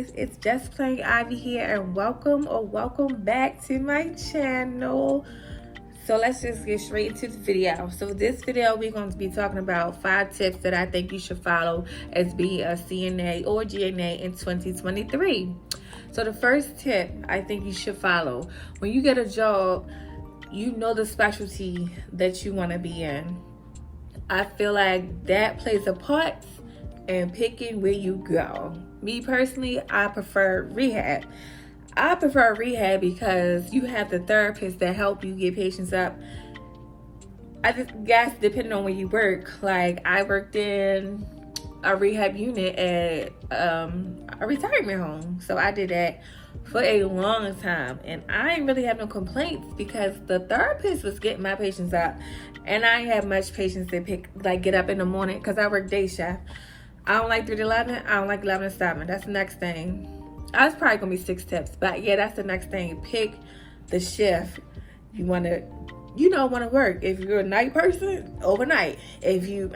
guys, it's Jstplainivy here, and welcome back to my channel. So let's just get straight into the video. So this video, we're going to be talking about 5 tips that I think you should follow as being a CNA or GNA in 2023. So the first tip I think you should follow: when you get a job, you know the specialty that you want to be in. I feel like that plays a part in picking where you go. Me personally, I prefer rehab. I prefer rehab because you have the therapists that help you get patients up. I just guess depending on where you work. Like, I worked in a rehab unit at a retirement home. So I did that for a long time, and I didn't really have no complaints because the therapist was getting my patients up, and I didn't have much patience to get up in the morning because I work day shift. I don't like 3 to 11. I don't like 11 to 7. That's the next thing. That's probably gonna be 6 tips, but yeah, that's the next thing. Pick the shift you want to work. If you're a night person, overnight. If you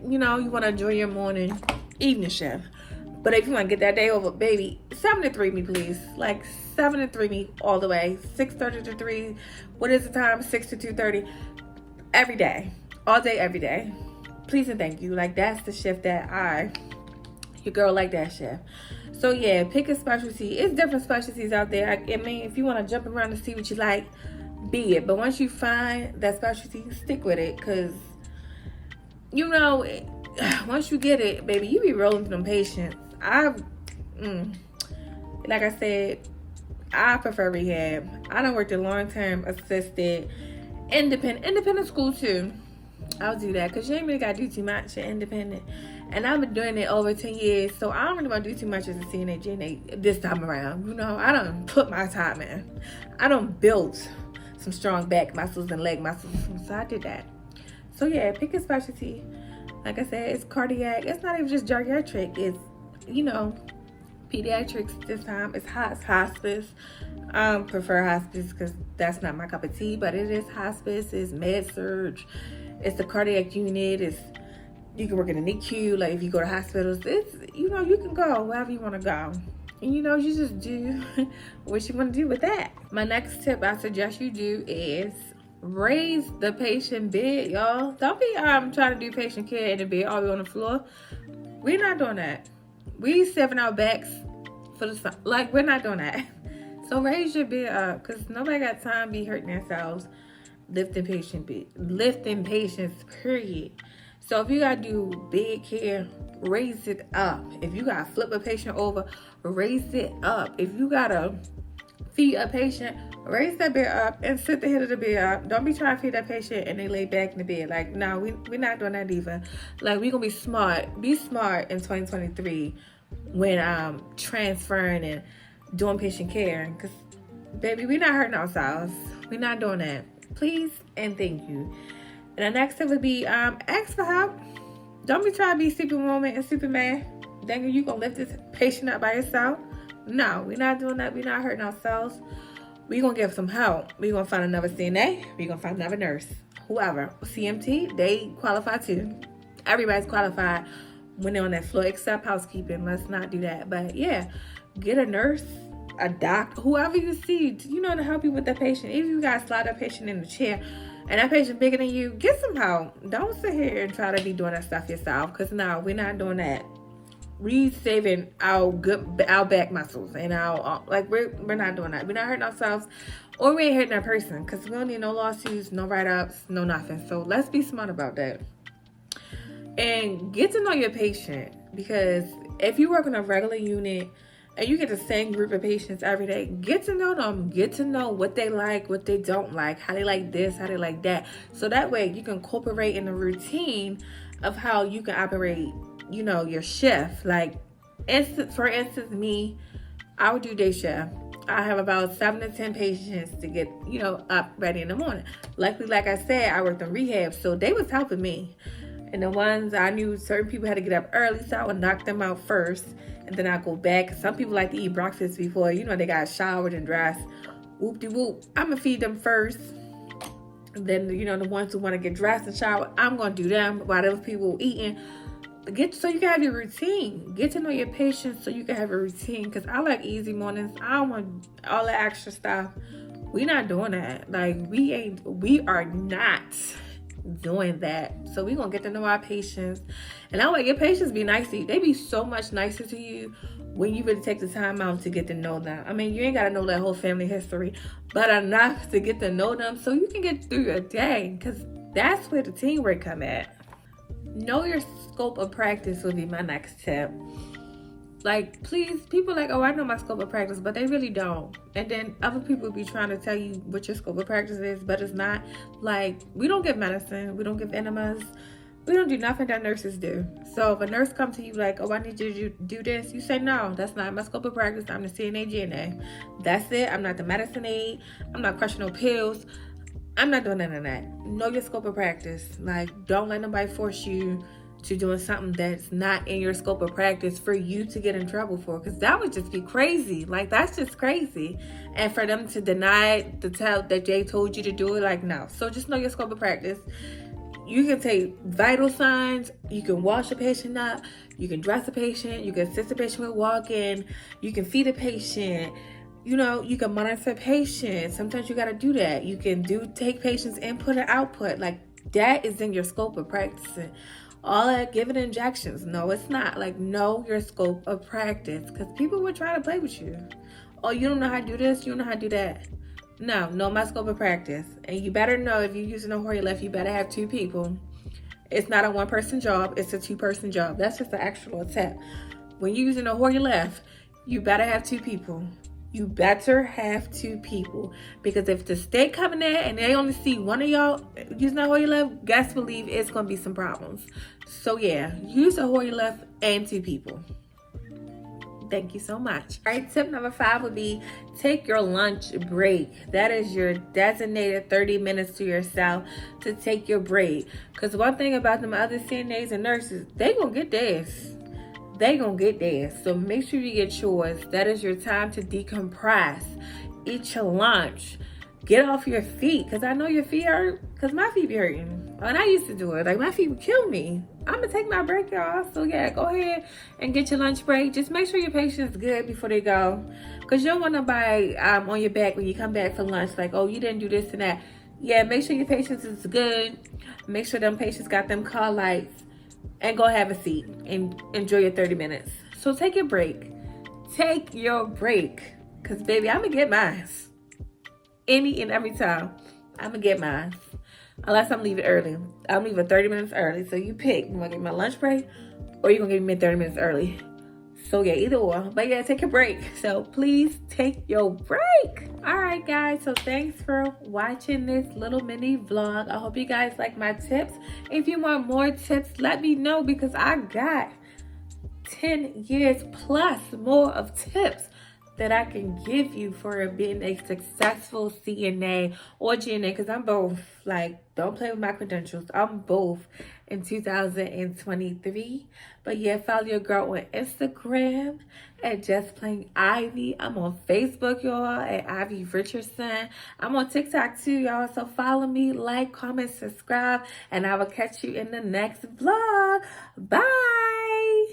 you want to enjoy your morning, evening shift. But if you want to get that day over, baby, 7 to 3 me, please. Like 7 to 3 me all the way. 6:30 to 3. What is the time? 6 to 2:30. Every day, all day, every day. Please and thank you. Like, that's the shift that your girl like that shift. So yeah, pick a specialty. It's different specialties out there. I mean, if you want to jump around to see what you like, be it. But once you find that specialty, stick with it, because once you get it, baby, you be rolling through them patients. Like I said, I prefer rehab. I done worked in long-term assisted, independent school too. I'll do that because you ain't really got to do too much. You're independent. And I've been doing it over 10 years, so I don't really want to do too much as a CNA, GNA this time around. I done put my time in. I done built some strong back muscles and leg muscles, so I did that. So yeah, pick a specialty. Like I said, it's cardiac. It's not even just geriatric. It's, pediatrics this time. It's hospice. I prefer hospice because that's not my cup of tea, but it is hospice. It's med surg. It's the cardiac unit. You can work in the NICU. Like, if you go to hospitals, it's, you can go wherever you want to go. And, you just do what you want to do with that. My next tip I suggest you do is raise the patient bed, y'all. Don't be trying to do patient care in the bed all the way on the floor. We're not doing that. We saving our backs for the sun. Like, we're not doing that. So raise your bed up, because nobody got time to be hurting themselves lifting patients, period. So if you gotta do bed care, raise it up. If you gotta flip a patient over, raise it up. If you gotta feed a patient, raise that bed up and sit the head of the bed up. Don't be trying to feed that patient and they lay back in the bed. Like, no, we're not doing that either. Like, we're gonna be smart. Be smart in 2023 when transferring and doing patient care. Because, baby, we're not hurting ourselves. We're not doing that. Please and thank you. And the next tip would be ask for help. Don't be trying to be Superwoman and Superman. Thinking you gonna lift this patient up by yourself. No, we're not doing that. We're not hurting ourselves. We're gonna give some help. We're gonna find another CNA. We're gonna find another nurse. Whoever. CMT, they qualify too. Everybody's qualified when they're on that floor, except housekeeping. Let's not do that. But yeah, get a nurse, a doctor, whoever you see, to help you with the patient. If you guys slide that patient in the chair and that patient bigger than you, get some help. Don't sit here and try to be doing that stuff yourself, because no, we're not doing that. We saving our back muscles and we're not doing that. We're not hurting ourselves, or we ain't hurting that person, because we don't need no lawsuits, no write-ups, no nothing. So let's be smart about that. And get to know your patient, because if you work in a regular unit and you get the same group of patients every day, get to know them. Get to know what they like, what they don't like, how they like this, how they like that. So that way you can incorporate in the routine of how you can operate, your shift. Like, for instance, me, I would do day shift. I have about 7 to 10 patients to get, up ready in the morning. Luckily, like I said, I worked in rehab, so they was helping me. And the ones I knew, certain people had to get up early, so I would knock them out first, and then I go back. Some people like to eat breakfast before, they got showered and dressed. Whoop-de-whoop. I'm going to feed them first. And then, the ones who want to get dressed and shower, I'm going to do them while those people eating. so you can have your routine. Get to know your patients so you can have a routine. Because I like easy mornings. I don't want all the extra stuff. We not doing that. Like, we are not doing that. So we gonna get to know our patients. And I want your patients be nice to you. They be so much nicer to you when you really take the time out to get to know them. I mean, you ain't gotta know their whole family history, but enough to get to know them so you can get through your day. Because that's where the teamwork come at. Know your scope of practice will be my next tip. Like, please, people like, oh, I know my scope of practice, but they really don't. And then other people be trying to tell you what your scope of practice is, but it's not. Like, we don't give medicine, we don't give enemas, we don't do nothing that nurses do. So if a nurse comes to you like, oh, I need you to do this, you say, no, that's not my scope of practice. I'm the CNA, GNA. That's it. I'm not the medicine aide. I'm not crushing no pills. I'm not doing none of that. Know your scope of practice. Like, don't let nobody force you to doing something that's not in your scope of practice for you to get in trouble for, because that would just be crazy. Like, that's just crazy. And for them to deny the tell that they told you to do it, like, no. So just know your scope of practice. You can take vital signs, you can wash a patient up, you can dress a patient, you can assist a patient with walking, you can feed a patient, you know, you can monitor patients. Sometimes you got to do that. You can take patients input and output. Like, that is in your scope of practicing. All that giving injections, no, it's not. Like, know your scope of practice, because people would try to play with you. Oh, you don't know how to do this, you don't know how to do that. No, know my scope of practice. And you better know, if you're using a Hoyer left, you better have 2 people. It's not a 1-person job, it's a 2-person job. That's just the actual tip. When you're using a Hoyer left, you better have 2 people. You better have 2 people, because if the state coming in and they only see one of y'all using a Hoyer left, guess believe it's gonna be some problems. So yeah, use a Hoyer left and 2 people. Thank you so much. All right, tip number 5 would be take your lunch break. That is your designated 30 minutes to yourself to take your break. Because one thing about them other CNAs and nurses, they gonna get theirs. So make sure you get yours. That is your time to decompress. Eat your lunch. Get off your feet, because I know your feet hurt, because my feet be hurting. And I used to do it. Like, my feet would kill me. I'm going to take my break, y'all. So, yeah, go ahead and get your lunch break. Just make sure your patient's good before they go, because you don't want nobody on your back when you come back for lunch, like, oh, you didn't do this and that. Yeah, make sure your patients is good. Make sure them patients got them call lights. And go have a seat and enjoy your 30 minutes. So take your break. Take your break. Because, baby, I'm going to get mine. Any and every time. I'm going to get mine. Unless I'm leaving early. I'm leaving 30 minutes early. So you pick. You want to give me my lunch break, or you going to give me 30 minutes early? So, yeah, either or. But, yeah, take your break. So, please take your break. All right, guys. So, thanks for watching this little mini vlog. I hope you guys like my tips. If you want more tips, let me know, because I got 10 years plus more of tips that I can give you for being a successful CNA or GNA, because I'm both. Like, don't play with my credentials. I'm both in 2023. But yeah, follow your girl on Instagram at Jstplainivy. I'm on Facebook, y'all, at Ivy Richardson. I'm on TikTok too, y'all. So follow me, like, comment, subscribe, and I will catch you in the next vlog. Bye.